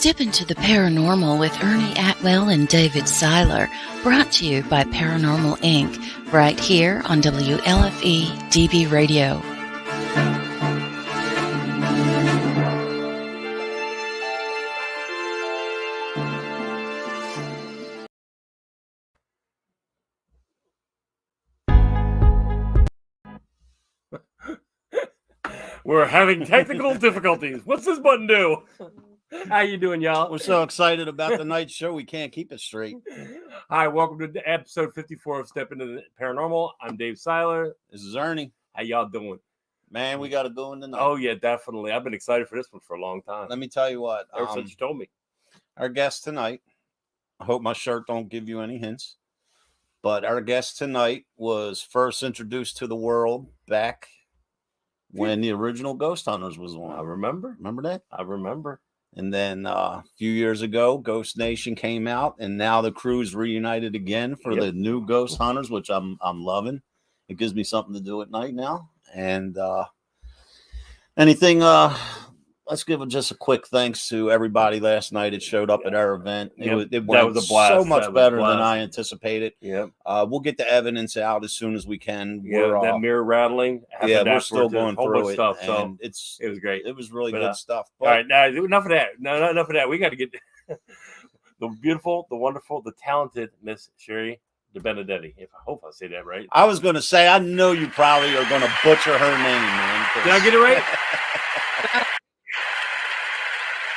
Step into the paranormal with Ernie Atwell and David Seiler, brought to you by Paranormal Inc., right here on WLFE DB Radio. We're having technical difficulties. What's this button do? How you doing, y'all? We're so excited about the night show, we can't keep it straight. Hi, welcome to episode 54 of Step Into the Paranormal. I'm Dave Seiler. This is Ernie. How y'all doing? Man, we got to go in tonight. Oh, yeah, definitely. I've been excited for this one for a long time. Let me tell you what. Ever since you told me. Our guest tonight, I hope my shirt don't give you any hints, but our guest tonight was first introduced to the world back when the original Ghost Hunters was on. I remember. Remember that? I remember. And then a few years ago, Ghost Nation came out, and now the crew's reunited again for the new Ghost Hunters, which I'm loving. It gives me something to do at night now. And let's give just a quick thanks to everybody last night that showed up at our event. It went was a blast. So much better than I anticipated. Yeah. We'll get the evidence out as soon as we can. Yeah, that mirror rattling. We're still going through it. Stuff, so it was great. It was really good stuff. But, all right, now enough of that. No, not enough of that. We got to get the beautiful, the wonderful, the talented Miss Shari Debenedetti. I hope I say that right. I was going to say, I know you probably are going to butcher her name, man. Did I get it right?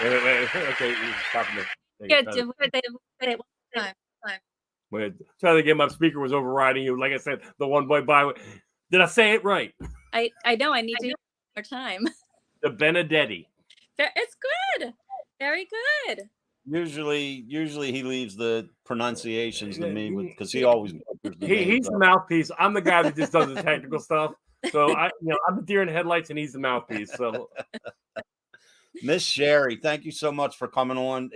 Wait. Okay, stop it. Yeah, say it one time. Wait, trying to get my speaker was overriding you. Like I said, the one boy by. Did I say it right? I know. I need to do it more time. Debenedetti. It's good. Very good. Usually he leaves the pronunciations to me because he always. He's the mouthpiece. I'm the guy that just does the technical stuff. So I'm the deer in the headlights, and he's the mouthpiece. So. Miss Shari, thank you so much for coming on.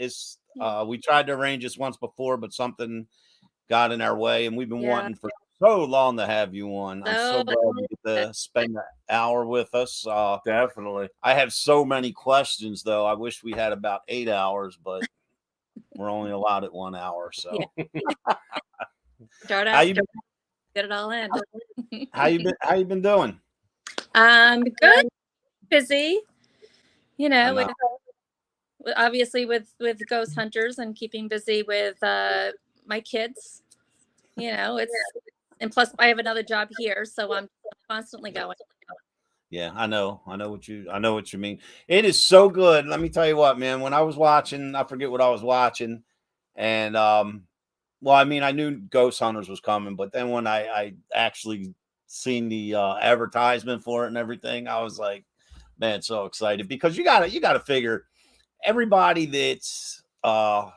We tried to arrange this once before, but something got in our way, and we've been wanting for so long to have you on. I'm so glad you get to spend an hour with us. Definitely. I have so many questions, though. I wish we had about 8 hours, but we're only allowed at 1 hour. So, Start out. Get it all in. How you been doing? Good. Busy. Obviously with Ghost Hunters and keeping busy with my kids. And plus I have another job here, so I'm constantly going. Yeah, I know what you mean. It is so good. Let me tell you what, man. When I was watching, I forget what I was watching, and I knew Ghost Hunters was coming, but then when I actually seen the advertisement for it and everything, I was like, man, so excited because you gotta figure everybody that's whether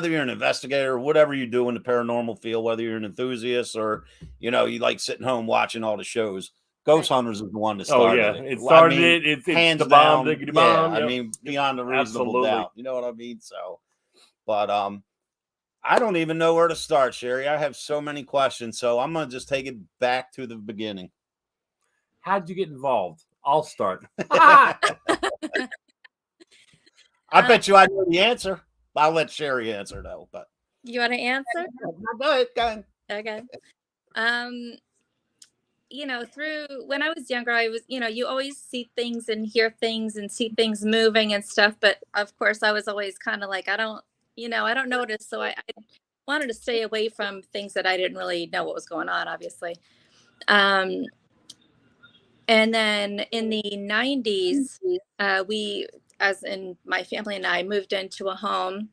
you're an investigator or whatever you do in the paranormal field, whether you're an enthusiast or you like sitting home watching all the shows, Ghost Hunters is the one that started it. It started it's hands the bomb. Bomb. I mean, beyond a reasonable doubt. You know what I mean? So, but I don't even know where to start, Shari. I have so many questions, so I'm gonna just take it back to the beginning. How'd you get involved? I'll start. I bet you I know the answer. I'll let Shari answer though. But you want to answer? Go ahead. Okay. Through when I was younger, I was, you always see things and hear things and see things moving and stuff. But of course, I was always kind of like, I don't notice. So I wanted to stay away from things that I didn't really know what was going on, obviously. And then in the 90s, we, as in my family and I, moved into a home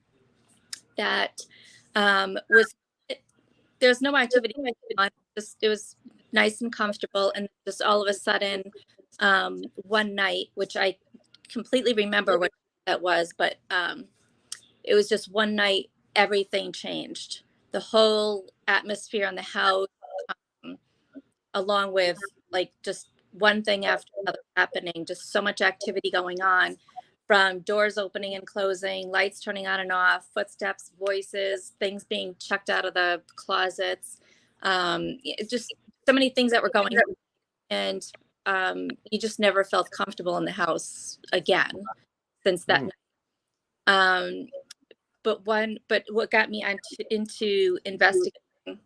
that there's no activity on. It was nice and comfortable. And just all of a sudden, one night, which I completely remember what that was, but it was just one night, everything changed. The whole atmosphere in the house, along with just one thing after another happening, just so much activity going on, from doors opening and closing, lights turning on and off, footsteps, voices, things being chucked out of the closets, just so many things that were going on. And you just never felt comfortable in the house again since that night. Um, but what got me into investigating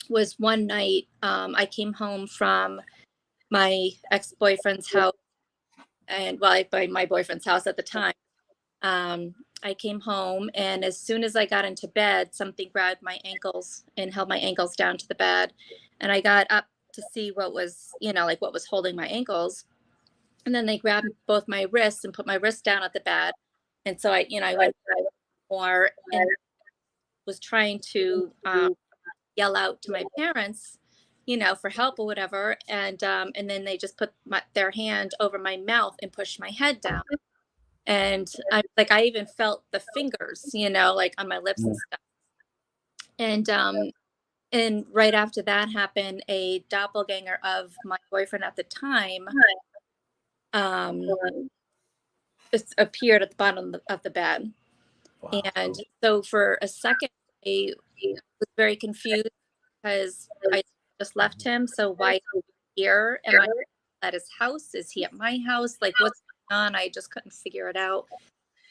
was one night, I came home from my ex-boyfriend's house, and by my boyfriend's house at the time. I came home, and as soon as I got into bed, something grabbed my ankles and held my ankles down to the bed. And I got up to see what was, like what was holding my ankles. And then they grabbed both my wrists and put my wrist down at the bed. And so I went more and was trying to yell out to my parents, for help or whatever. And then they just put their hand over my mouth and pushed my head down. And I even felt the fingers, like on my lips and stuff. And right after that happened, a doppelganger of my boyfriend at the time appeared at the bottom of the bed. Wow. And so for a second, I was very confused because I just left him. So why is he here? Am I at his house? Is he at my house? Like, what's going on? I just couldn't figure it out.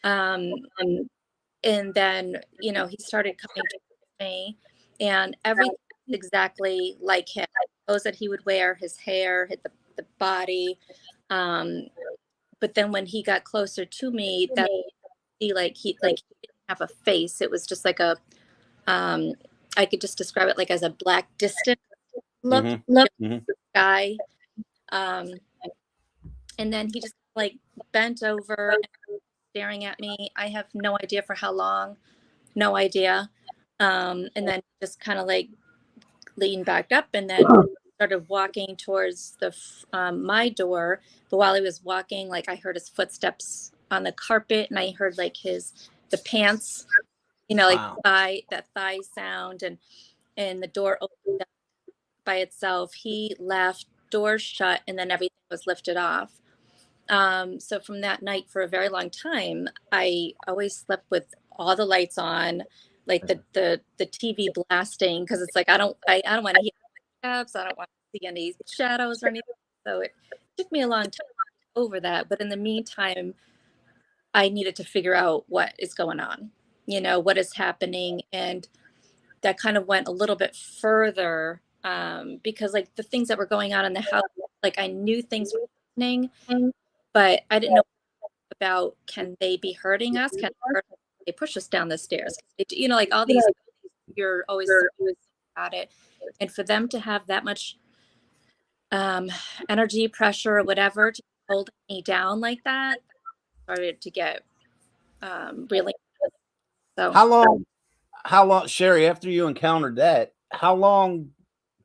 And then, he started coming to me, and everything was exactly like him. Clothes that he would wear, his hair, the body. But then when he got closer to me, that he didn't have a face. It was just like a I could just describe it like as a black distant look, guy. And then he just bent over and staring at me. I have no idea for how long, no idea. And then just kind of leaned back up and then started walking towards my door. But while he was walking, I heard his footsteps on the carpet, and I heard the pants, Wow. that thigh sound, and the door opened up by itself. He left, door shut, and then everything was lifted off. So from that night, for a very long time, I always slept with all the lights on, the TV blasting, because it's I don't want to hear steps, I don't want to see any shadows or anything. So it took me a long time to get over that, but in the meantime, I needed to figure out what is going on, what is happening, and that kind of went a little bit further, because the things that were going on in the house, I knew things were happening, but I didn't know about, can they be hurting us? Can they push us down the stairs? All these, you're always about it. And for them to have that much energy, pressure, or whatever, to hold me down like that, started to get really. So How long, Shari, after you encountered that, how long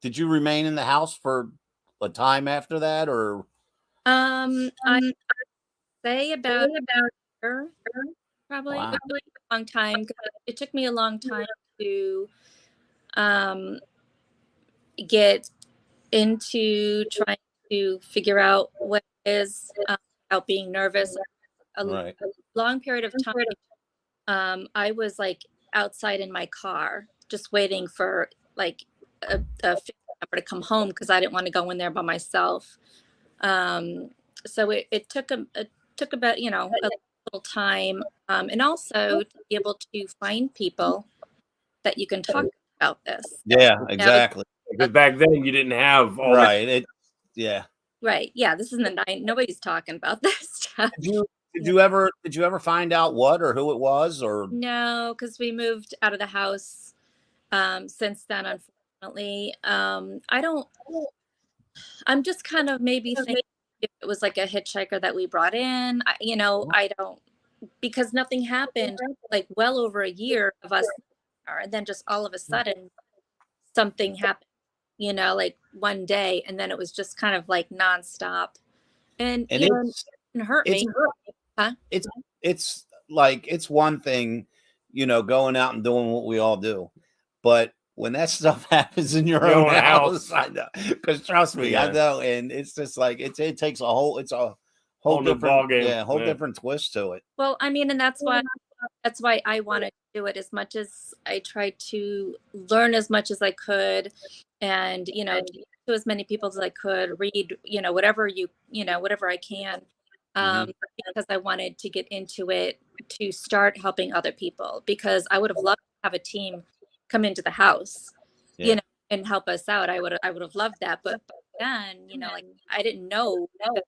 did you remain in the house for a time after that? Or I say about a year, probably. Wow. A long time. It took me a long time to get into trying to figure out what it is, about being nervous. Right. A long period of time, I was outside in my car, just waiting for a family member to come home, because I didn't want to go in there by myself. So it took about a little time, and also to be able to find people that you can talk about this. Yeah, exactly. Because back then you didn't have all Right. Yeah. Right. Yeah. This is in the 90s. Nobody's talking about this stuff. Did you ever find out what or who it was? Or No, because we moved out of the house since then, unfortunately. I'm just kind of maybe thinking if it was a hitchhiker that we brought in. I don't, because nothing happened well over a year of us, and then just all of a sudden something happened, one day, and then it was just kind of nonstop, and it hurt me. Huh? It's it's one thing, going out and doing what we all do, but when that stuff happens in your own house, I know, because trust me, I know, and it's just it takes it's a whole different different twist to it. Well, I mean, and that's why I wanted to do it. As much as I tried to learn as much as I could, and to as many people as I could, read whatever whatever I can, Mhm. because I wanted to get into it to start helping other people, because I would have loved to have a team come into the house, you Yeah. know, and help us out. I would have loved that. But back then, like I didn't know that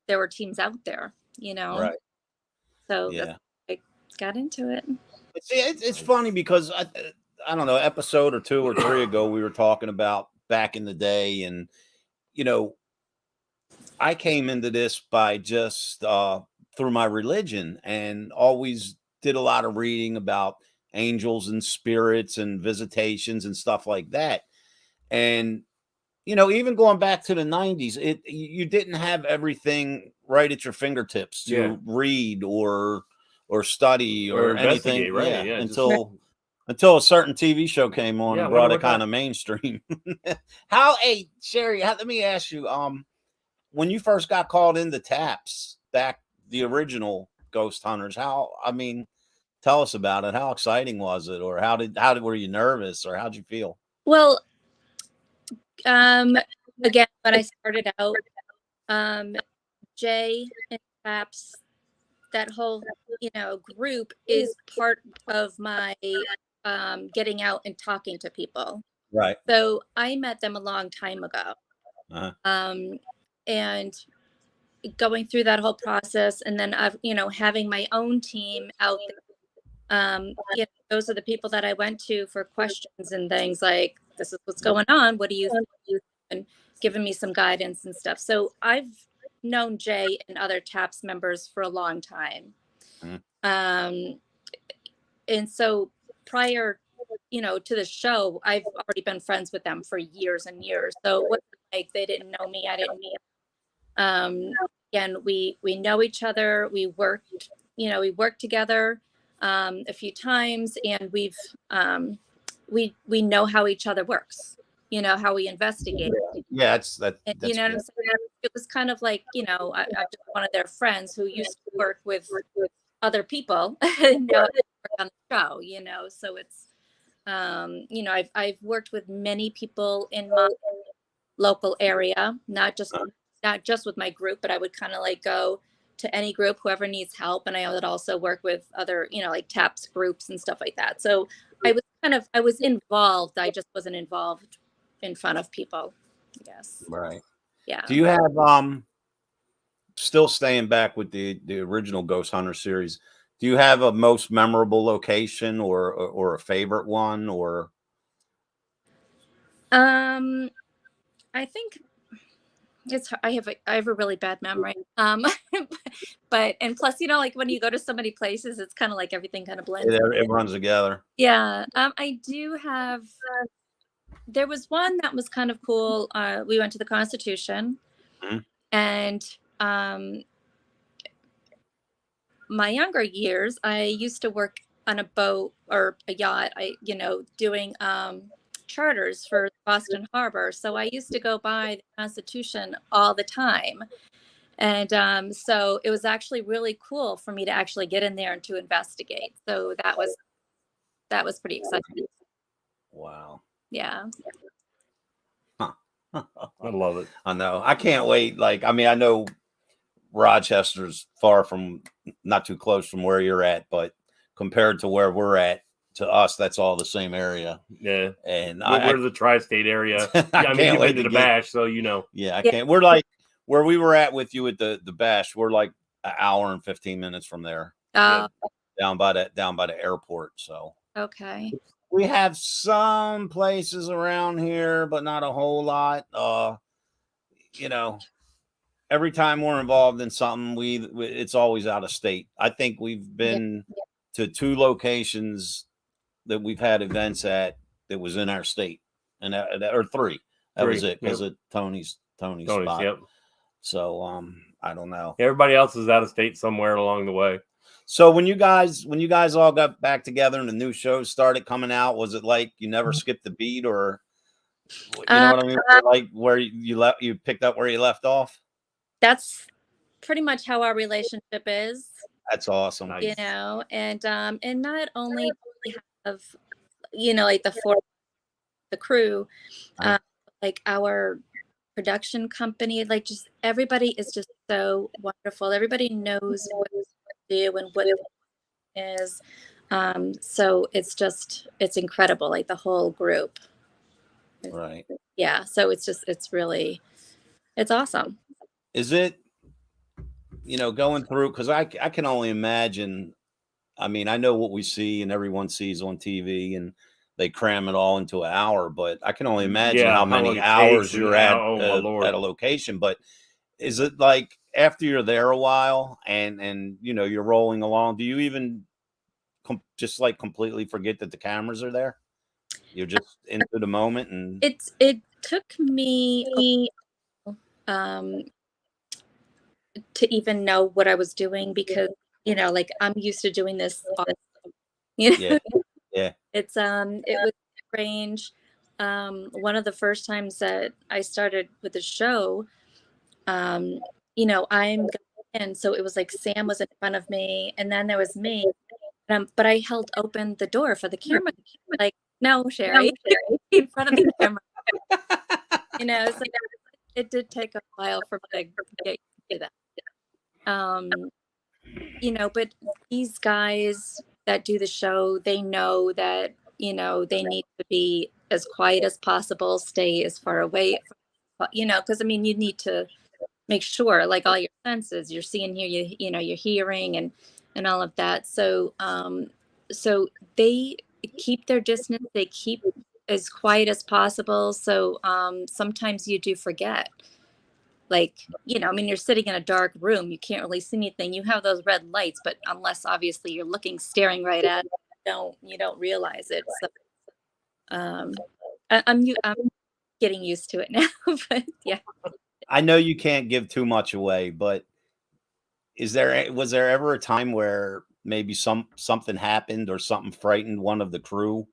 there were teams out there, Right. so that's Yeah. I got into it. But see, it's funny because I don't know, episode or two or three ago, we were talking about back in the day, and you know, I came into this by just through my religion, and always did a lot of reading about angels and spirits and visitations and stuff like that. And even going back to the 90s, you didn't have everything right at your fingertips Yeah. to read or study Or or anything. investigate, right? Yeah, Yeah, just until a certain TV show came on Yeah, I and wonder brought it what kind that. of mainstream. Hey, Sherry, let me ask you, when you first got called into TAPS, back the original Ghost Hunters, tell us about it. How exciting was it? Or how did were you nervous, or how'd you feel? Well, again, when I started out, um, Jay and Paps, that whole group is part of my getting out and talking to people. Right. So I met them a long time ago, Uh-huh. and going through that whole process, and then I've having my own team out there. Those are the people that I went to for questions and things like, this is what's going on, what do you think? And giving me some guidance and stuff. So I've known Jay and other TAPS members for a long time. Mhm. And so prior, to the show, I've already been friends with them for years and years. So it wasn't like they didn't know me, I didn't know. Again, we know each other. We worked together a few times, and we know how each other works. How we investigate. Yeah, that's And, that's what good. I'm saying? It was kind of like, I'm just one of their friends who used to work with other people and now I work on the show. So it's I've worked with many people in my local area, not just with my group, but I would kind of like go to any group, whoever needs help, and I would also work with other, like TAPS groups and stuff like that. So I was involved. I just wasn't involved in front of people, I guess. Right. Yeah. Do you have still staying back with the original Ghost Hunter series? Do you have a most memorable location or a favorite one, or I think I have a really bad memory. But and plus, like when you go to so many places, it's kind of like everything kind of blends. it runs together? Yeah. I do have. There was one that was kind of cool. We went to the Constitution, Mhm. and my younger years, I used to work on a boat or a yacht. Doing charters for Boston Harbor. So I used to go by the Constitution all the time. And so it was actually really cool for me to actually get in there and to investigate. So that was pretty exciting. Wow. Yeah. Huh. I love it. I know. I can't wait. I know Rochester's far from, not too close from where you're at, but compared to where we're at, to us, that's all the same area. Yeah. And We're the tri-state area. I Yeah, I mean, can't you've wait been to to the get. bash, so Yeah, I Yeah. can't. We're like where we were at with you at the bash. We're like an hour and 15 minutes from there, Yeah. down by the airport. So Okay. we have some places around here, but not a whole lot. Every time we're involved in something, it's always out of state. I think we've been to 2 locations that we've had events at that was in our state, and or 3. That was 3, it, because yep. of Tony's Tony's, spot. yep. So I don't know. Everybody else is out of state somewhere along the way. So when you guys all got back together and the new shows started coming out, was it like you never skipped the beat, or you know what I mean? Like where you picked up where you left off? That's pretty much how our relationship is. That's awesome. Nice. And not only do we have, like the crew, Uh-huh. like our production company, like just everybody is just so wonderful. Everybody knows what to do and what it is. So it's incredible, like the whole group. Right. Yeah. So it's awesome. Is it, going through, because I can only imagine. I mean, I know what we see and everyone sees on TV, and they cram it all into an hour, but I can only imagine Yeah, how how long many it hours takes and you're at oh my Lord. at a location. But is it like after you're there a while and you're rolling along, do you even just like completely forget that the cameras are there? You're just into the moment and It took me um to even know what I was doing because like I'm used to doing this you yeah, know yeah, it was strange. One of the first times that I started with the show, um I'm going in, so it was like Sam was in front of me and then there was me, but I held open the door for the camera, like, no, Sherry, in front of the camera, so it did take a while for me to get used to that. But these guys that do the show, they know that, they need to be as quiet as possible, stay as far away, because I mean, you need to make sure, like, all your senses, you're seeing here, you're hearing and all of that. So they keep their distance, they keep as quiet as possible. So sometimes you do forget, like, I mean, you're sitting in a dark room, you can't really see anything, you have those red lights, but unless obviously you're staring right at it, you don't realize it. So I'm getting used to it now. But yeah. I know you can't give too much away, but was there ever a time where maybe something happened or something frightened one of the crew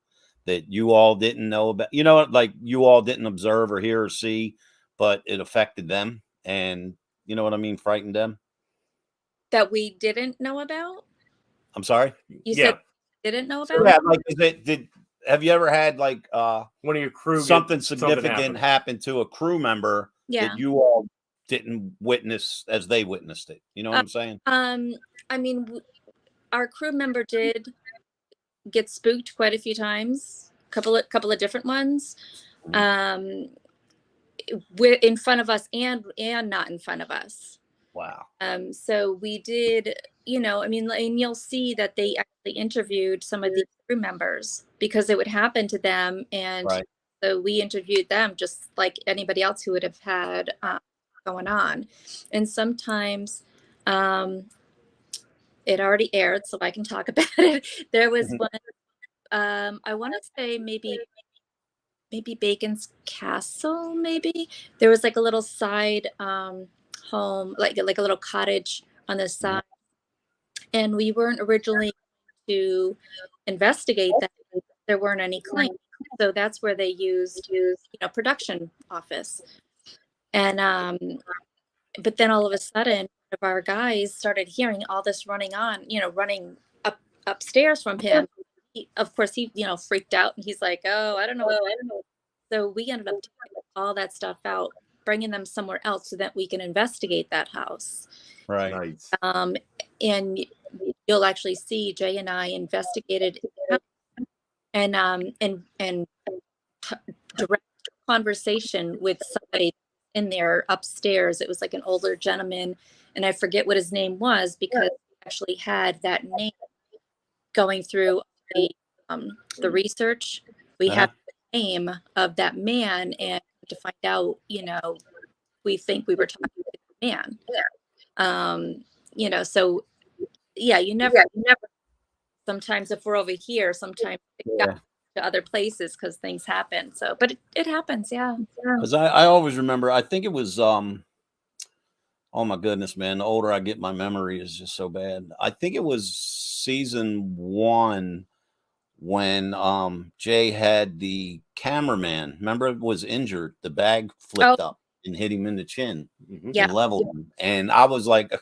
that you all didn't know about? Like you all didn't observe or hear or see, but it affected them, and you know what I mean, frightened them. That we didn't know about? I'm sorry. You Yeah, said didn't know about? Yeah, like have you ever had like one of your crew something get something significant happen. happen to a crew member Yeah. that you all didn't witness as they witnessed it? You know what I'm saying? I mean, our crew member did get spooked quite a few times, couple of different ones, in front of us and not in front of us. Wow. So we did, I mean, and you'll see that they actually interviewed some of the crew members because it would happen to them, and Right. so we interviewed them just like anybody else who would have had going on. And sometimes it already aired, so I can talk about it. There was one, I want to say maybe Bacon's Castle, maybe. There was like a little side home, like a little cottage on the side. And we weren't originally to investigate that. There weren't any claims. So that's where they used, production office. And but then all of a sudden, one of our guys started hearing all this running running upstairs from him. Of course, he freaked out, and he's like, "Oh, I don't know." So we ended up taking all that stuff out, bringing them somewhere else so that we can investigate that house. Right. Nice. And you'll actually see Jay and I investigated and direct conversation with somebody in there upstairs. It was like an older gentleman, and I forget what his name was because he actually had that name going through the research. We have the name of that man, and to find out, we think we were talking to the man. So yeah, you never. Sometimes if we're over here, sometimes it got to other places because things happen. So, but it happens, yeah. Because I always remember, I think it was oh my goodness, man. The older I get, my memory is just so bad. I think it was season 1 when Jay had the cameraman, remember, was injured, the bag flipped up and hit him in the chin and leveled him. And I was like,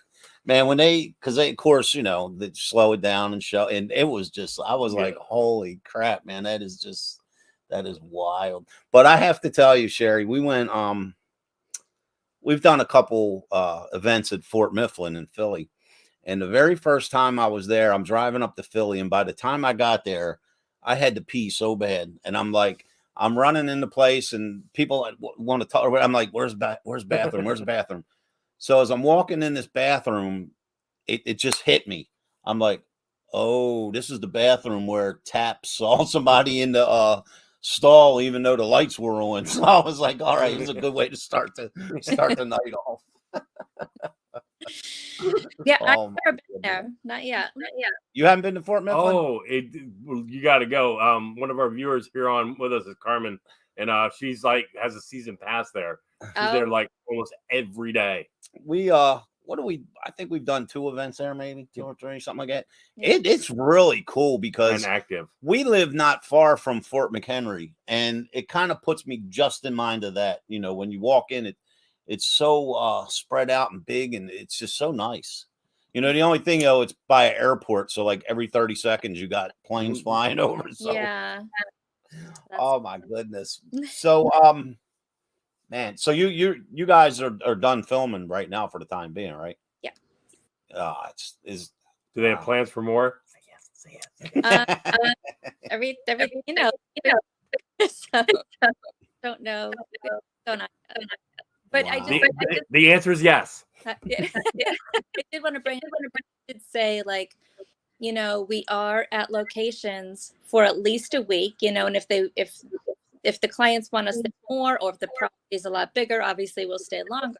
man, because they, of course, they slow it down and show, and it was just, I was like, holy crap, man, that is wild. But I have to tell you, Sherry, we went we've done a couple events at Fort Mifflin in Philly. And the very first time I was there, I'm driving up to Philly, and by the time I got there, I had to pee so bad. And I'm like, I'm running in the place, and people want to talk. I'm like, where's bathroom? Where's the bathroom? So as I'm walking in this bathroom, it just hit me. I'm like, oh, this is the bathroom where Tap saw somebody in the stall, even though the lights were on. So I was like, all right, it's a good way to start the night off. Yeah, I've Oh, never been there. Not yet. you haven't been to Fort Mifflin? Oh, well, you got to go. One of our viewers here on with us is Carmen, and she's like has a season pass there. She's there like almost every day. We what do we? I think we've done 2 events there, maybe 2 or 3, something like that. Yeah. It's really cool because active. We live not far from Fort McHenry, and it kind of puts me just in mind of that. You know, when you walk in, it's so spread out and big, and it's just so nice. You know, the only thing though, it's by an airport, so like every 30 seconds you got planes flying over. So. Yeah. Oh my goodness. So man, so you guys are done filming right now for the time being, right? Yeah. Do they have plans for more? Say yes. Everything, you know. So, don't know. But wow. The answer is yes. I did want to say, like, you know, we are at locations for at least a week, you know, and if the clients want to stay more, or if the property is a lot bigger, obviously we'll stay longer.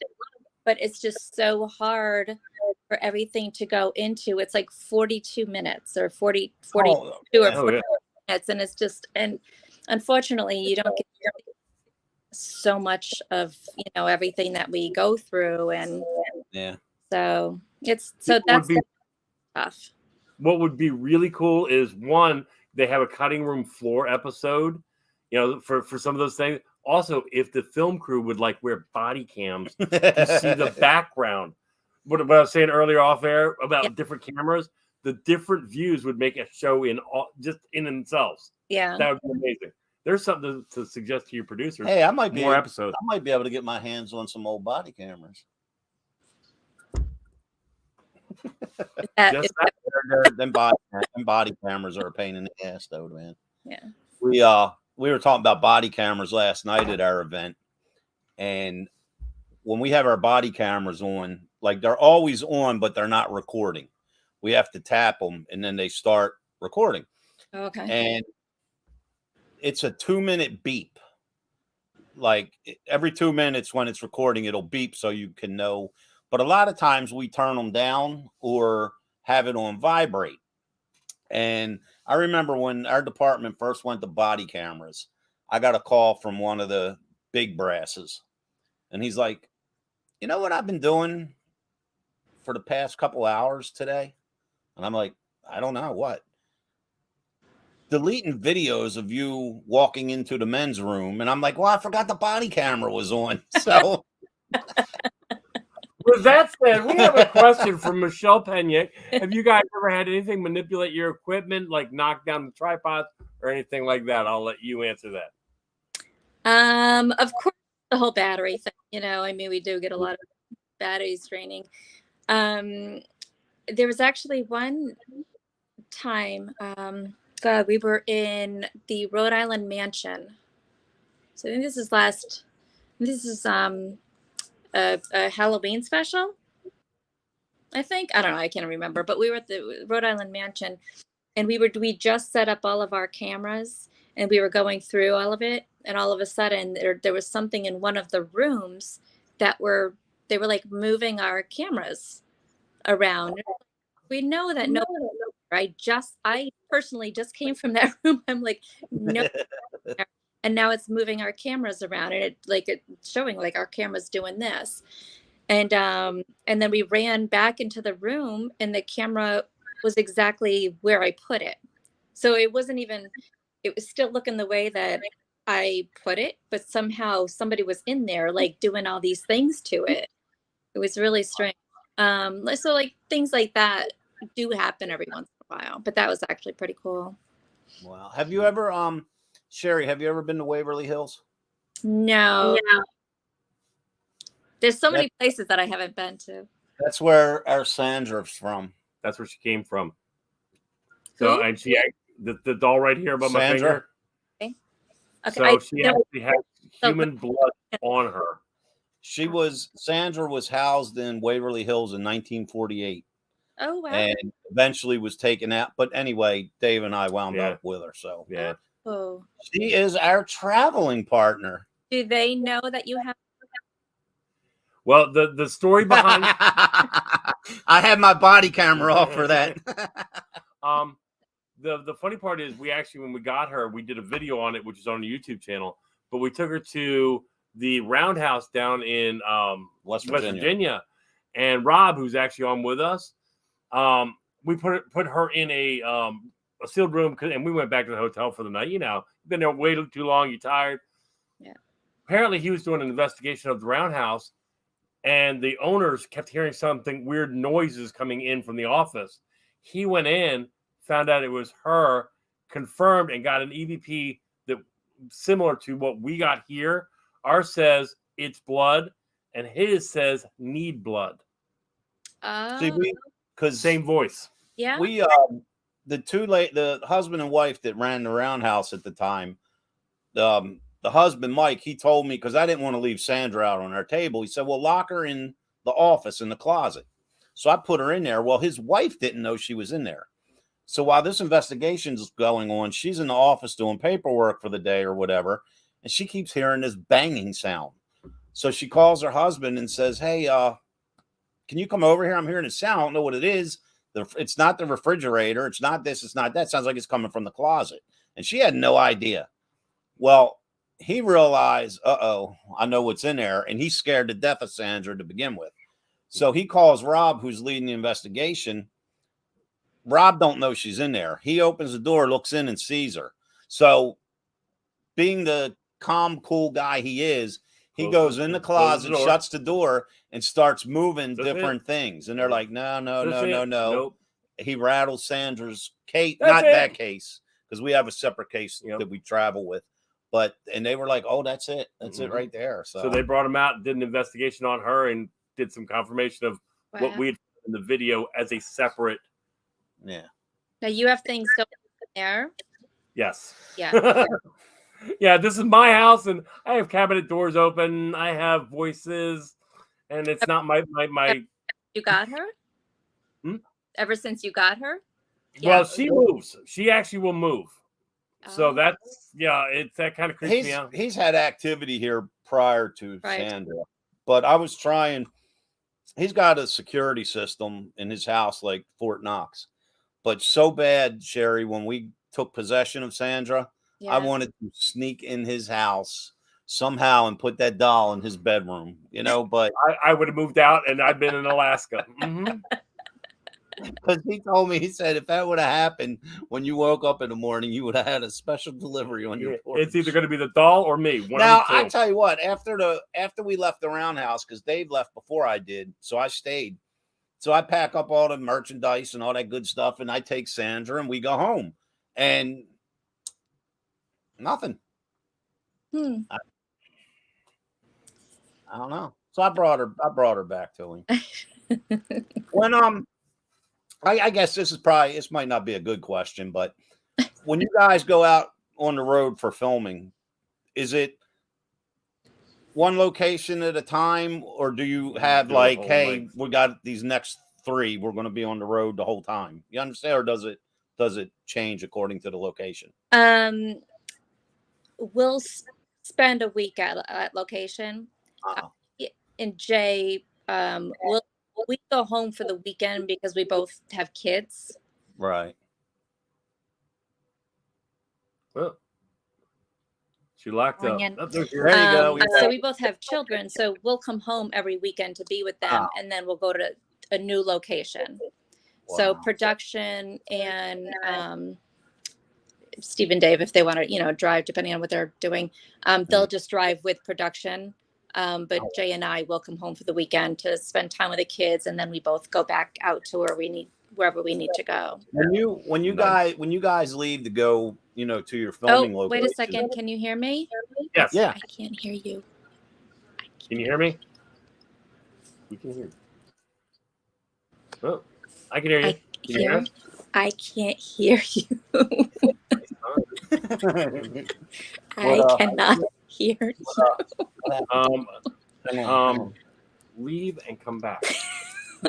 But it's just so hard for everything to go into. It's like 42 minutes or 42 or 40 minutes. And it's just, and unfortunately you don't get so much of, you know, everything that we go through. And yeah, so that's tough. What would be really cool is, one, they have a cutting room floor episode, you know, for some of those things. Also, if the film crew would like wear body cams to see the background, what I was saying earlier off air about different cameras, the different views would make a show just in themselves. Yeah, that would be amazing. There's something to suggest to your producers. Hey, I might be more episodes. I might be able to get my hands on some old body cameras. Them body cameras are a pain in the ass, though, man. Yeah. We were talking about body cameras last night at our event, and when we have our body cameras on, like they're always on, but they're not recording. We have to tap them, and then they start recording. Okay. And it's a 2-minute beep. Like every 2 minutes when it's recording, it'll beep so you can know. But a lot of times we turn them down or have it on vibrate. And I remember when our department first went to body cameras, I got a call from one of the big brasses. And he's like, you know what I've been doing for the past couple hours today? And I'm like, I don't know what. Deleting videos of you walking into the men's room. And I'm like, well, I forgot the body camera was on. So... With that said, we have a question from Michelle Pena. Have you guys ever had anything manipulate your equipment, like knock down the tripods or anything like that? I'll let you answer that. Of course, the whole battery thing. You know, I mean, we do get a lot of batteries draining. There was actually one time, we were in the Rhode Island mansion. So I think this is a Halloween special, I think. I don't know, I can't remember, but we were at the Rhode Island mansion, and we just set up all of our cameras, and we were going through all of it, and all of a sudden there was something in one of the rooms they were like moving our cameras around. We know that I personally just came from that room. I'm like, no. And now it's moving our cameras around, and it's showing like our camera's doing this. And then we ran back into the room, and the camera was exactly where I put it. So it was still looking the way that I put it, but somehow somebody was in there like doing all these things to it. It was really strange. So like things like that do happen every once in a while, but that was actually pretty cool. Wow. Have you ever, Shari, have you ever been to Waverly Hills? No. There's so many places that I haven't been to. That's where our Sandra's from. That's where she came from. So, Who? and she, the doll right here above my Sandra? finger. Okay. So she actually has human blood on her. Sandra was housed in Waverly Hills in 1948. Oh, wow. And eventually was taken out. But anyway, Dave and I wound up with her. So yeah. Oh. She is our traveling partner. Do they know that you have? Well, the story behind I had my body camera off for that. The funny part is we actually, when we got her, we did a video on it, which is on the YouTube channel, but we took her to the Roundhouse down in West Virginia. And Rob, who's actually on with us, we put her in a sealed room, and we went back to the hotel for the night. You've been there way too long, you're tired. Yeah. Apparently he was doing an investigation of the Roundhouse, and the owners kept hearing something weird noises coming in from the office. He went in, found out it was her, confirmed, and got an EVP that similar to what we got here. Ours says it's blood, and his says need blood. See, because same voice. Yeah. We the husband and wife that ran the Roundhouse at the time, the husband Mike, he told me, because I didn't want to leave Sandra out on our table. He said, "Well, lock her in the office in the closet." So I put her in there. Well, his wife didn't know she was in there. So while this investigation is going on, she's in the office doing paperwork for the day or whatever, and she keeps hearing this banging sound. So she calls her husband and says, "Hey, can you come over here? I'm hearing a sound. I don't know what it is. It's not the refrigerator. It's not this. It's not that. Sounds like it's coming from the closet." And she had no idea. Well, he realized, I know what's in there. And he's scared to death of Sandra to begin with. So he calls Rob, who's leading the investigation. Rob don't know she's in there. He opens the door, looks in, and sees her. So being the calm, cool guy he is, he goes in the closet, shuts the door, and starts moving different things. And they're like, no. Nope. He rattles Sandra's case, that case, because we have a separate case that we travel with. And they were like, "Oh, that's it. That's it right there." So they brought him out and did an investigation on her and did some confirmation of what we had in the video as a separate. Yeah. Now you have things going there. Yes. Yeah. Yeah, this is my house, and I have cabinet doors open. I have voices, and it's not my. You got her? Ever since you got her? Well, she moves. She actually will move. So that's it's that kind of creeps me out. He's had activity here prior to Sandra, but I was trying. He's got a security system in his house like Fort Knox, but so bad, Shari, when we took possession of Sandra, I wanted to sneak in his house somehow and put that doll in his bedroom, but I would have moved out and I'd been in Alaska. Because he told me, he said, if that would have happened when you woke up in the morning, you would have had a special delivery on your porch. It's either going to be the doll or me. Now, I tell you what, after we left the Roundhouse, because Dave left before I did, so I stayed. So I pack up all the merchandise and all that good stuff, and I take Sandra, and we go home. And nothing. I don't know. So I brought her back to him. When I guess this might not be a good question, but when you guys go out on the road for filming, is it one location at a time, or do you have like, hey, we got these next 3, we're going to be on the road the whole time? You understand, or does it change according to the location? We'll spend a week at location. And Jay, we go home for the weekend because we both have kids. Right. Well, she locked up. There you go. So we both have children, so we'll come home every weekend to be with them, and then we'll go to a new location. Wow. So production and Steve and Dave, if they want to, drive, depending on what they're doing, they'll just drive with production. But Jay and I will come home for the weekend to spend time with the kids, and then we both go back out to wherever we need to go. When you guys leave to go, to your filming location. Wait a second. Can you hear me? Yes. Yeah. I can't hear you. Can you hear me? We can hear you. Oh, I can hear you. I can't hear you. I cannot hear you. Leave and come back.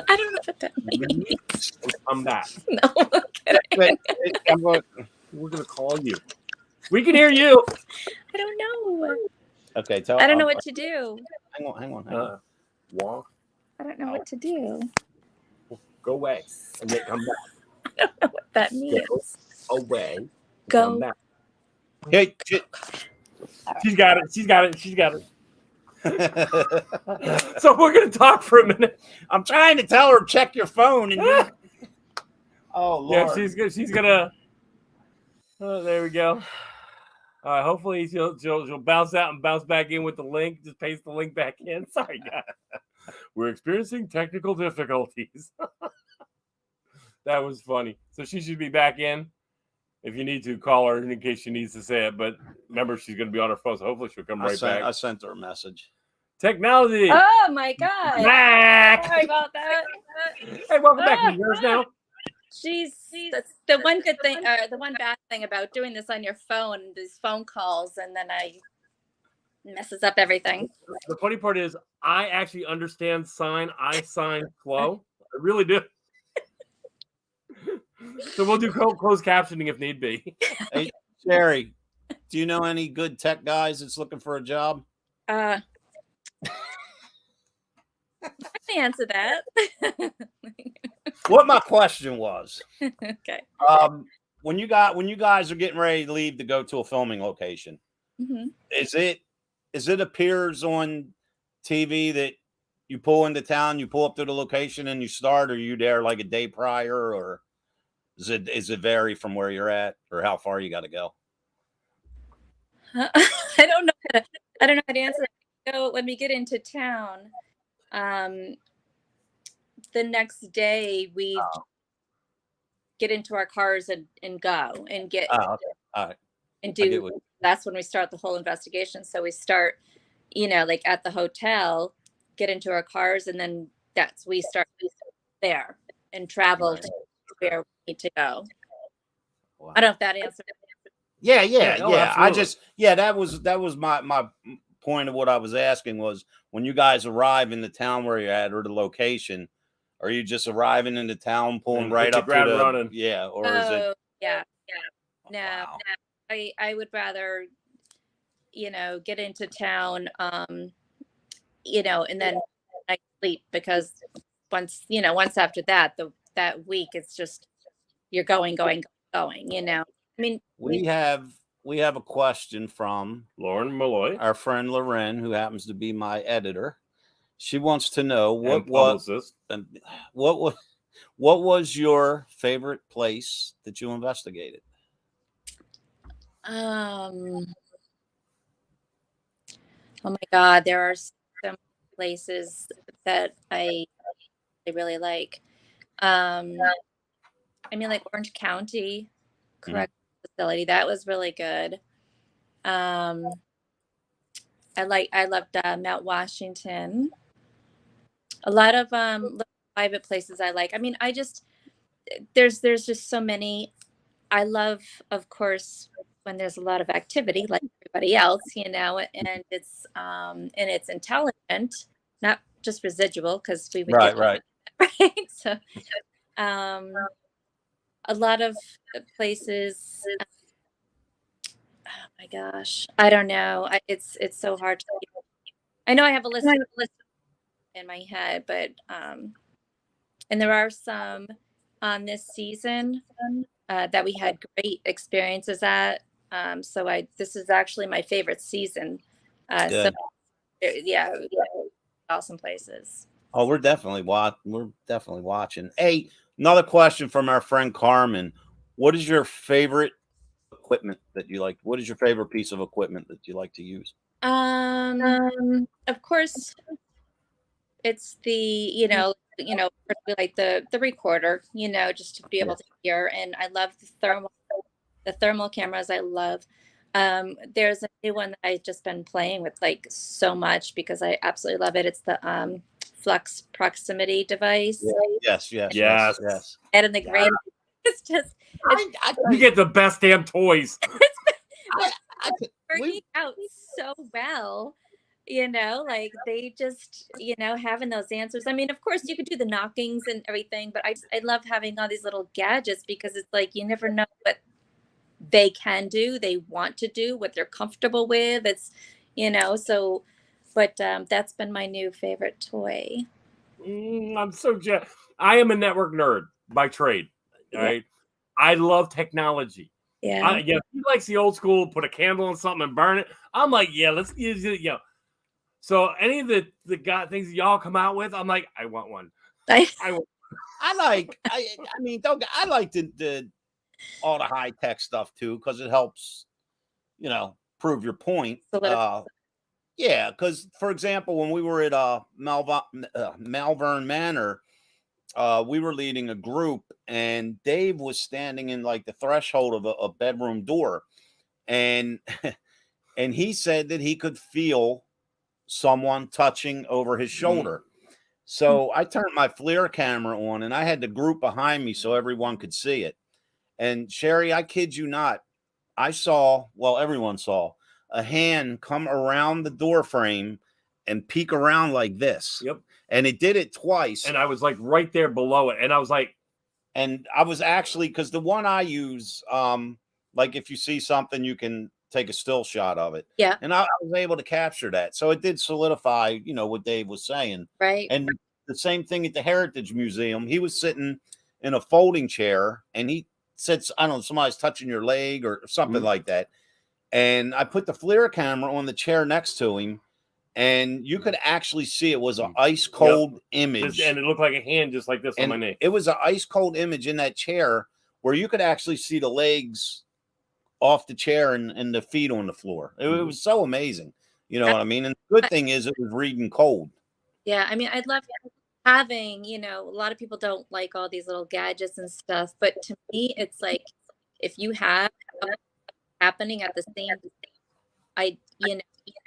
I don't know what that means. Come back. No, We're gonna call you. We can hear you. I don't know. Okay, I don't know what to do. Hang on. Walk. I don't know what to do. Go away and then come back. I don't know what that means. Go away. Go. Come back. Hey, She's got it. So we're gonna talk for a minute. I'm trying to tell her check your phone, and oh Lord, yeah, she's gonna. Oh, there we go. All right. Hopefully she'll bounce out and bounce back in with the link. Just paste the link back in. Sorry, guys. We're experiencing technical difficulties. That was funny. So she should be back in. If you need to, call her in case she needs to say it. But remember, she's going to be on her phone, so hopefully she'll come back. I sent her a message. Technology. Oh my God! Back. Sorry about that. Hey, welcome back. Yours now. That's the one good thing. The one bad thing about doing this on your phone, these phone calls, and then messes up everything. The funny part is, I actually understand sign. I sign slow. I really do. So we'll do closed captioning if need be. Hey, Shari, do you know any good tech guys that's looking for a job? I can answer that. What my question was. Okay. When you guys are getting ready to leave to go to a filming location, Mm-hmm. is it appears on TV that you pull into town, you pull up to the location and you start, or are you there like a day prior, or is it vary from where you're at or how far you got to go? I don't know how to answer that. So when we get into town, the next day we get into our cars and go and get Okay. All right. and do. That's when we start the whole investigation. So we start, like at the hotel, get into our cars, and then we start there and travel to where we need to go. Wow. I don't know if that answers. Yeah. Absolutely. That was my point of what I was asking was when you guys arrive in the town where you're at or the location, are you just arriving in the town, pulling right up to the running? Yeah, or is it? Yeah. No, wow. I would rather, get into town, and then I sleep, because once after that, that week, it's just you're going. I mean, we have a question from Lauren Malloy, our friend Loren, who happens to be my editor. She wants to know what was your favorite place that you investigated? Oh my God, there are some places that I really like. I mean, like Orange County Correctional Facility, that was really good. I loved Mount Washington. A lot of private places I like. I mean, there's just so many. I love, of course, when there's a lot of activity, like everybody else, and it's intelligent, not just residual, because we would right. right. So, a lot of places. Oh my gosh, I don't know. It's so hard to. I know I have a list in my head, but and there are some on this season that we had great experiences at. So this is actually my favorite season. So yeah, awesome places. Oh, we're definitely watching. Hey, another question from our friend Carmen. What is your favorite equipment that you like? What is your favorite piece of equipment that you like to use? Of course, it's the like the recorder, just to be able to hear. And I love the thermal cameras. I love. There's a new one that I've just been playing with like so much because I absolutely love it. It's the flux proximity device. Yes. Yes. And in the grade, it's just You get the best damn toys. working out so well. Like they just, having those answers. I mean, of course, you could do the knockings and everything, but I love having all these little gadgets because it's like you never know what they can do, they want to do, what they're comfortable with. It's, so, but that's been my new favorite toy. I'm so jealous. I am a network nerd by trade. All right. I love technology. Yeah. He likes the old school, put a candle on something and burn it. I'm like, yeah, let's use it. So any of the things that y'all come out with, I'm like, I want one. I like the all the high tech stuff too, because it helps, prove your point. Yeah, because for example, when we were at Malvern Manor, we were leading a group, and Dave was standing in like the threshold of a bedroom door, and and he said that he could feel someone touching over his shoulder. So I turned my FLIR camera on, and I had the group behind me so everyone could see it. And Shari, I kid you not, everyone saw a hand come around the door frame and peek around like this. Yep. And it did it twice. And I was like right there below it. And I was like, and I was actually, because the one I use, like if you see something, you can take a still shot of it. Yeah. And I was able to capture that. So it did solidify, what Dave was saying. Right. And the same thing at the Heritage Museum. He was sitting in a folding chair, and he said, I don't know, somebody's touching your leg or something like that. And I put the FLIR camera on the chair next to him, and you could actually see it was an ice cold image. And it looked like a hand just like this on my neck. It was an ice cold image in that chair where you could actually see the legs off the chair and the feet on the floor. It was so amazing. You know what I mean? And the good thing is it was reading cold. Yeah. I mean, I'd love having, a lot of people don't like all these little gadgets and stuff, but to me, it's like, if you have happening at the same time,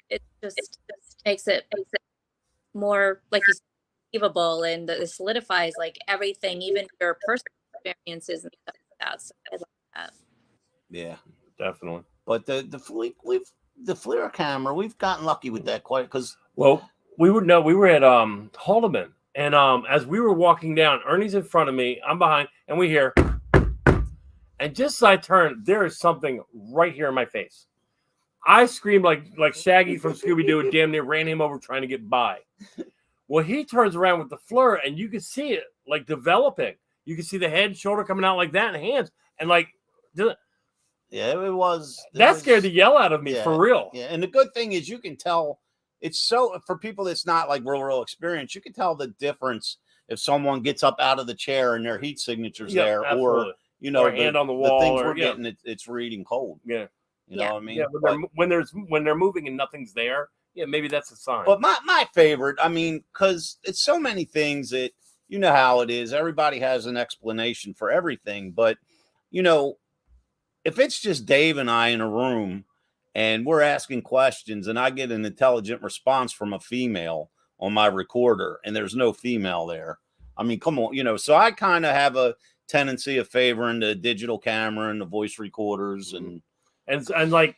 it just makes it more, like, you said, believable, and it solidifies like everything, even your personal experiences and stuff like that. So I love that. Yeah, definitely. But the FLIR camera, we've gotten lucky with that quite, because we were at Haldeman, and as we were walking down, Ernie's in front of me, I'm behind, and we hear, and just as I turn, there is something right here in my face. I screamed like Shaggy from Scooby-Doo and damn near ran him over trying to get by. Well, he turns around with the FLIR, and you can see it like developing. You can see the head, shoulder coming out like that, and hands, and like, that scared the yell out of me, for real. Yeah, and the good thing is you can tell. It's so, for people that's not like real experience, you can tell the difference if someone gets up out of the chair and their heat signature's there, absolutely. or or a hand on the wall, the things we're getting, it's reading cold. Yeah. You know what I mean? Yeah, when they're moving and nothing's there, maybe that's a sign. But my favorite, I mean, because it's so many things that, you know how it is. Everybody has an explanation for everything. But, if it's just Dave and I in a room and we're asking questions and I get an intelligent response from a female on my recorder and there's no female there, I mean, come on, so I kind of have a tendency of favoring the digital camera and the voice recorders and like,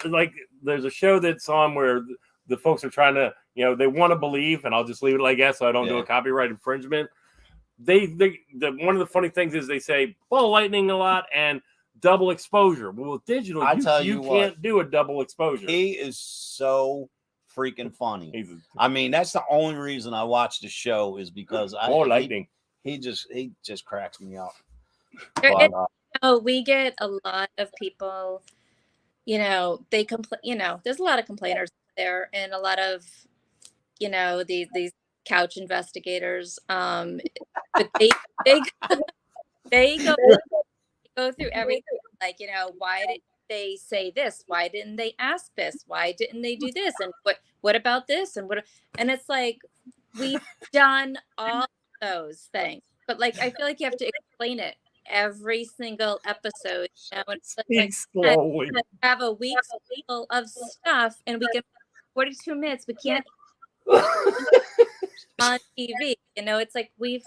like there's a show that's on where the folks are trying to, they want to believe, and I'll just leave it like that so I don't do a copyright infringement. One of the funny things is they say ball lightning a lot and double exposure. Well, with digital, you can't do a double exposure. He is so freaking funny. I mean, that's the only reason I watch the show is because lightning. He just cracks me up. We get a lot of people, they complain, there's a lot of complainers there, and a lot of, these couch investigators, but they go through everything, like, why did they say this? Why didn't they ask this? Why didn't they do this? And what about this? And it's like, we've done all those things, but like, I feel like you have to explain it every single episode. It's slowly. Have a week full of stuff, and we get 42 minutes. We can't on TV. You know, it's like we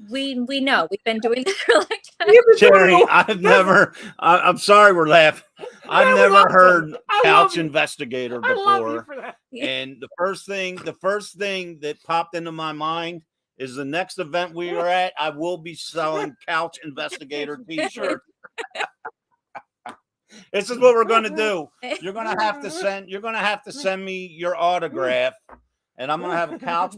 know we've been doing this for a long time. Shari, I'm sorry we're laughing. I've never heard couch investigator I love you before. for that. And the first thing that popped into my mind is the next event we are at, I will be selling couch investigator t-shirts. This is what we're going to do. You're going to have to send me your autograph, and I'm going to have a couch.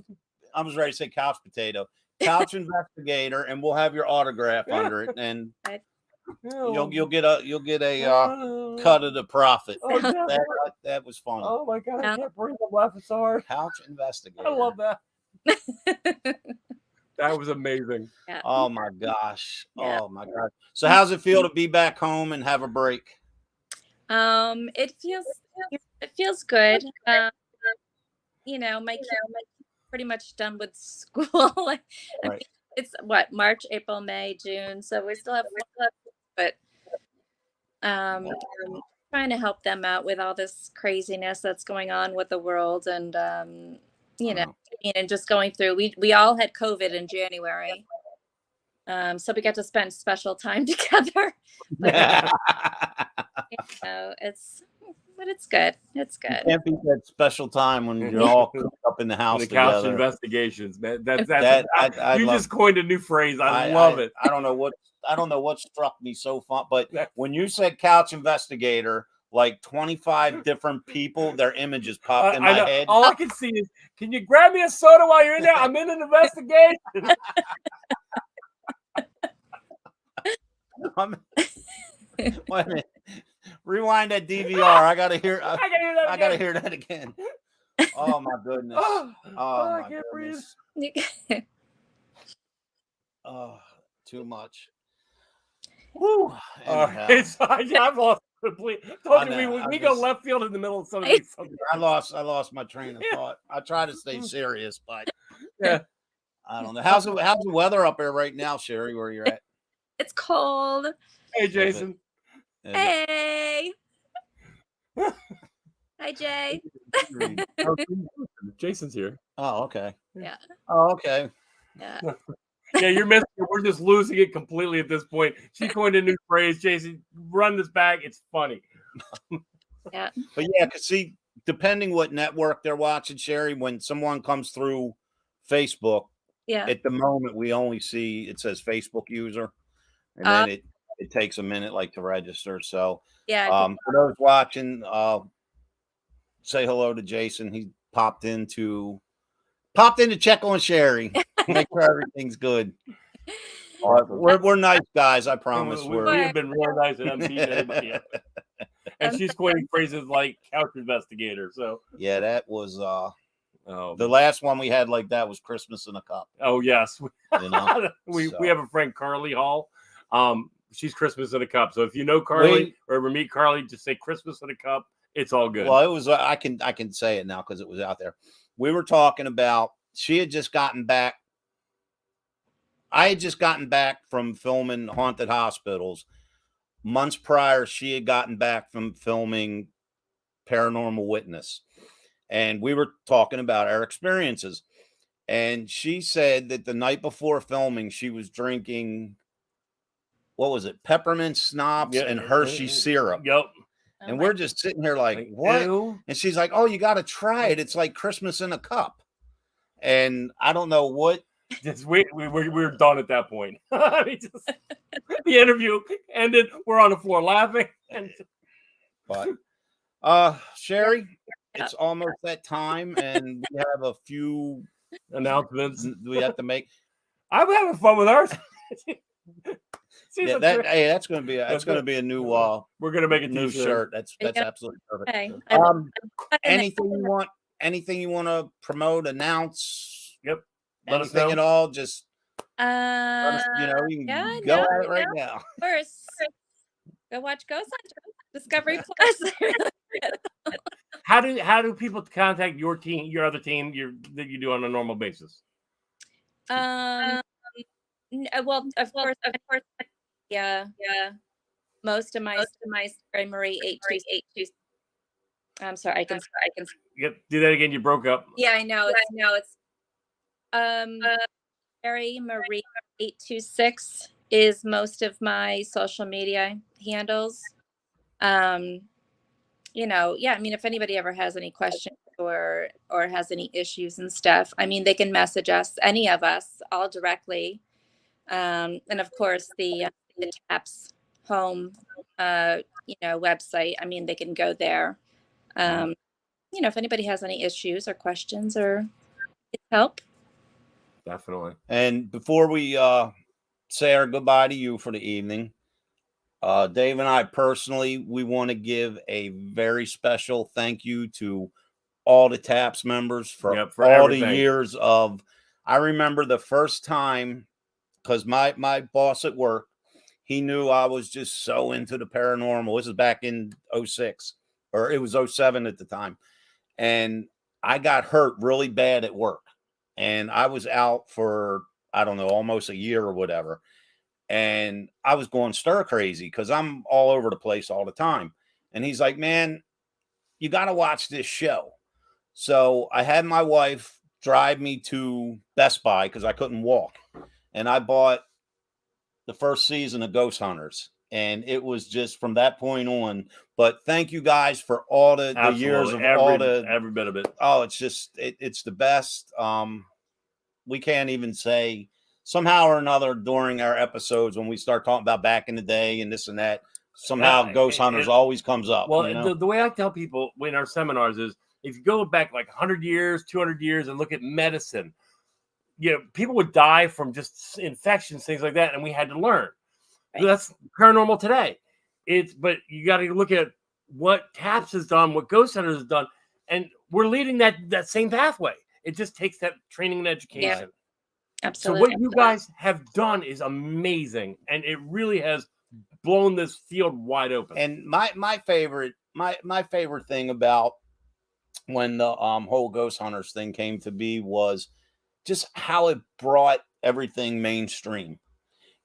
I was ready to say couch potato, couch investigator, and we'll have your autograph under it, and you'll get a cut of the profit. Oh, that was funny. Oh my God, I can't breathe. I'm laughing so hard. Couch investigator. I love that. That was amazing. Yeah. Oh my gosh. Yeah. Oh my God. So how's it feel to be back home and have a break? It feels good. You know, my kids are pretty much done with school. I mean, it's what, March, April, May, June. So we still have, but trying to help them out with all this craziness that's going on with the world, and you know, and just going through. We all had COVID in January, so we got to spend special time together. But, you know, it's good. It's good. Can't beat that special time when you're all cooped up in the house The together. couch investigations, man. You just coined a new phrase. I love it. I don't know what struck me so fun, but when you said couch investigator, like 25 different people, their images popped in my head. All I can see is, can you grab me a soda while you're in there? I'm in an investigation. Wait a minute. Rewind that DVR. I gotta hear that again. Oh my goodness. Oh I my can't goodness. breathe. Oh, too much. Woo. I've lost complete. We go left field in the middle of some of these. I lost my train of thought. I try to stay serious, but yeah, I don't know. How's the weather up there right now, Shari? Where you're at? It's cold. Hey, Jason. Hey. Hi, Jay. Jason's here. Oh, okay. Yeah. Oh, okay. Yeah. Yeah, you're missing it. We're just losing it completely at this point. She coined a new phrase. Jason, run this back. It's funny. Yeah. But yeah, because see, depending what network they're watching, Shari, when someone comes through Facebook, at the moment we only see it says Facebook user, and then it takes a minute like to register. So for those watching, say hello to Jason. He popped in to check on Shari, make sure everything's good. We're nice guys, I promise. We have been real nice and haven't beaten anybody up. And she's coining phrases like couch investigator. So yeah, that was the last one we had like that was Christmas in a Cup. Oh yes, you know? we have a friend, Carly Hall. She's Christmas in a Cup. So if you know Carly or ever meet Carly, just say Christmas in a Cup. It's all good. Well, it was. I can say it now because it was out there. We were talking about. She had just gotten back. I had just gotten back from filming Haunted Hospitals. Months prior, she had gotten back from filming Paranormal Witness, and we were talking about our experiences. And she said that the night before filming, she was drinking. What was it? Peppermint schnapps and Hershey syrup. Yep. And we're just sitting here like, what? Ew. And she's like, oh, you got to try it. It's like Christmas in a Cup. And I don't know what. We're done at that point. The interview ended. We're on the floor laughing. But Shari, it's almost that time. And we have a few announcements we have to make. I'm having fun with ours. That's going to be a new. We're going to make a new shirt. That's absolutely perfect. Okay. Anything you want to promote, announce? Yep. Let us know. Anything at all? Just let us, you can go at it right now. First, go watch Ghost Hunter, Discovery Plus. How do people contact your team, your other team, that you do on a normal basis? Well, of course, yeah. Most of my Marie 828. I'm sorry. I can. Yep. Do that again. You broke up. Yeah, I know. It's Shari Marie 826 is most of my social media handles. Yeah, I mean, if anybody ever has any questions or has any issues and stuff, I mean, they can message us, any of us, all directly. And of course, the TAPS home, website. I mean, they can go there. If anybody has any issues or questions or help. Definitely. And before we say our goodbye to you for the evening, Dave and I personally, we want to give a very special thank you to all the TAPS members for all everything. the years of. I remember the first time, because my boss at work, he knew I was just so into the paranormal. This is back in 06, or it was 07 at the time. And I got hurt really bad at work. And I was out for, I don't know, almost a year or whatever. And I was going stir crazy because I'm all over the place all the time. And he's like, man, you got to watch this show. So I had my wife drive me to Best Buy because I couldn't walk. And I bought the first season of Ghost Hunters. And it was just from that point on. But thank you guys for all the years of every bit of it. Oh, it's just, it's the best. We can't even say, somehow or another during our episodes when we start talking about back in the day and this and that, somehow Ghost Hunters always comes up. Well, the way I tell people in our seminars is, if you go back like 100 years, 200 years and look at medicine, people would die from just infections, things like that, and we had to learn. Right. That's paranormal today. But you got to look at what TAPS has done, what Ghost Hunters has done, and we're leading that same pathway. It just takes that training and education. Yeah. Absolutely. So what you guys have done is amazing, and it really has blown this field wide open. And my favorite thing about when the whole Ghost Hunters thing came to be was just how it brought everything mainstream.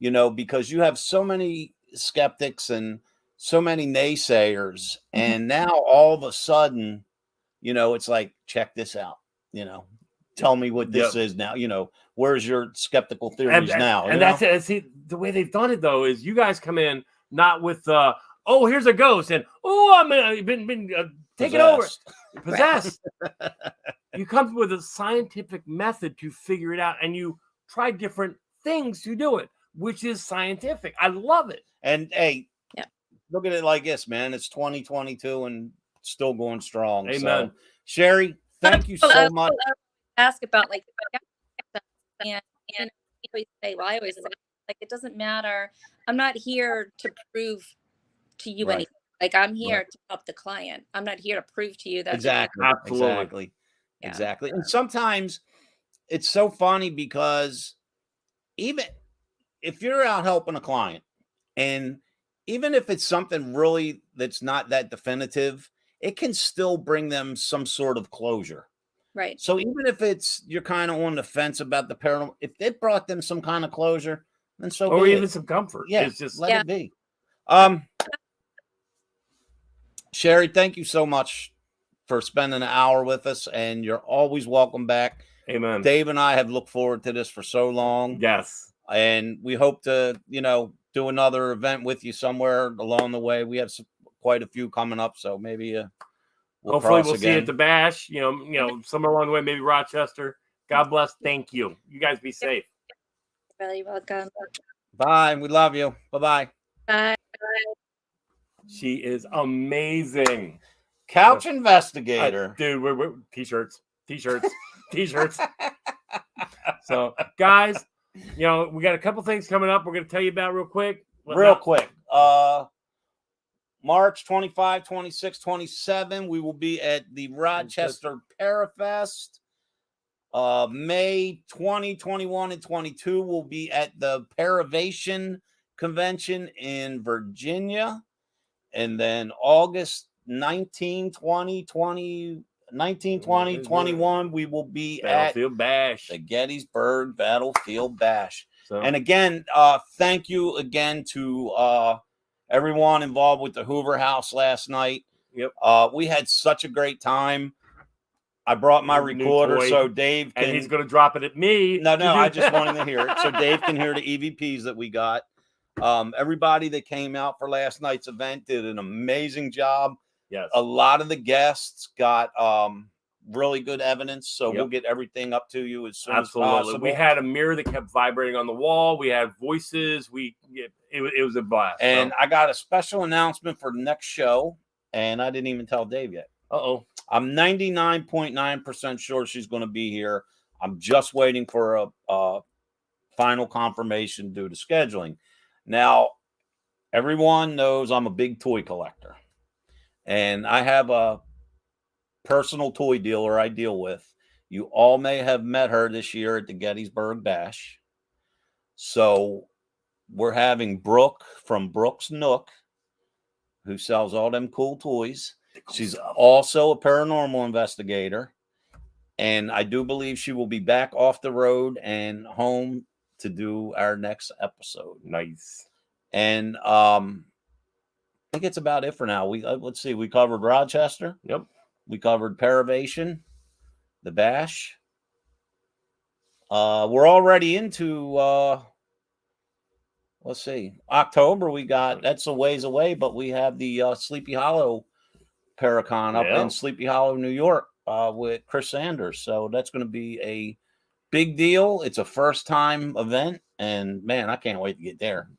Because you have so many skeptics and so many naysayers, and now all of a sudden, it's like, check this out. Tell me what this is now. Where's your skeptical theories now? And that's it. See, the way they've done it though is you guys come in not with oh, here's a ghost, and I've been taken over, possessed. You come with a scientific method to figure it out, and you try different things to do it, which is scientific. I love it. And hey, look at it like this, man. It's 2022 and still going strong. Amen. So, Shari, thank you so much. Ask about and say, well, I always say, it doesn't matter. I'm not here to prove to you anything. I'm here to help the client. I'm not here to prove to you that. Exactly. And sometimes it's so funny because even if you're out helping a client, and even if it's something really that's not that definitive, it can still bring them some sort of closure. Right. So even if you're kind of on the fence about the paranormal, if it brought them some kind of closure, then so or be even it. some comfort. Yeah, it's just let it be. Shari, thank you so much for spending an hour with us, and you're always welcome back. Amen. Dave and I have looked forward to this for so long. Yes. And we hope to, do another event with you somewhere along the way. We have quite a few coming up, so maybe hopefully we'll see you at the Bash, somewhere along the way, maybe Rochester. God bless. Thank you. You guys be safe. Really welcome. Bye. We love you. Bye-bye. Bye. She is amazing. Couch investigator. Dude, we're t-shirts. So, guys, we got a couple things coming up we're going to tell you about real quick. March 25, 26, 27, we will be at the Rochester Parafest. May 20, 21, and 22 will be at the Paravation Convention in Virginia. And then August 19, 20, 21, we will be Battlefield Bash. The Gettysburg Battlefield Bash. So. And again, thank you again to everyone involved with the Hoover House last night. Yep. We had such a great time. I brought my New recorder toy, so Dave can. and he's going to drop it at me. No, I just wanted to hear it so Dave can hear the EVPs that we got. Everybody that came out for last night's event did an amazing job. Yes. A lot of the guests got really good evidence, so we'll get everything up to you as soon as possible. We had a mirror that kept vibrating on the wall. We had voices. It was a blast. And I got a special announcement for the next show, and I didn't even tell Dave yet. I'm 99.9% sure she's going to be here. I'm just waiting for a final confirmation due to scheduling. Now, everyone knows I'm a big toy collector, and I have a personal toy dealer I deal with. You all may have met her this year at the Gettysburg Bash. So we're having Brooke from Brooke's Nook, who sells all them cool toys. She's also a paranormal investigator, and I do believe she will be back off the road and home to do our next episode. Nice. And I think it's about it for now. Let's see. We covered Rochester. Yep. We covered Paravation, the Bash. We're already into let's see, October. That's a ways away, but we have the Sleepy Hollow Paracon up in Sleepy Hollow, New York, with Chris Sanders. So that's going to be a big deal. It's a first-time event, and man, I can't wait to get there.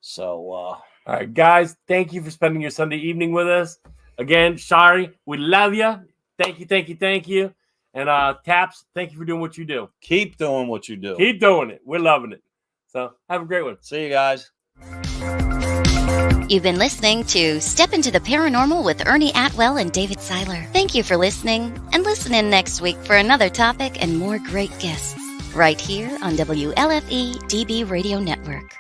So, all right, guys, thank you for spending your Sunday evening with us. Again, Shari, we love you. Thank you. And Taps, thank you for doing what you do. Keep doing what you do. Keep doing it. We're loving it. So have a great one. See you guys. You've been listening to Step into the Paranormal with Ernie Atwell and David Seiler. Thank you for listening, and listen in next week for another topic and more great guests right here on WLFE DB Radio Network.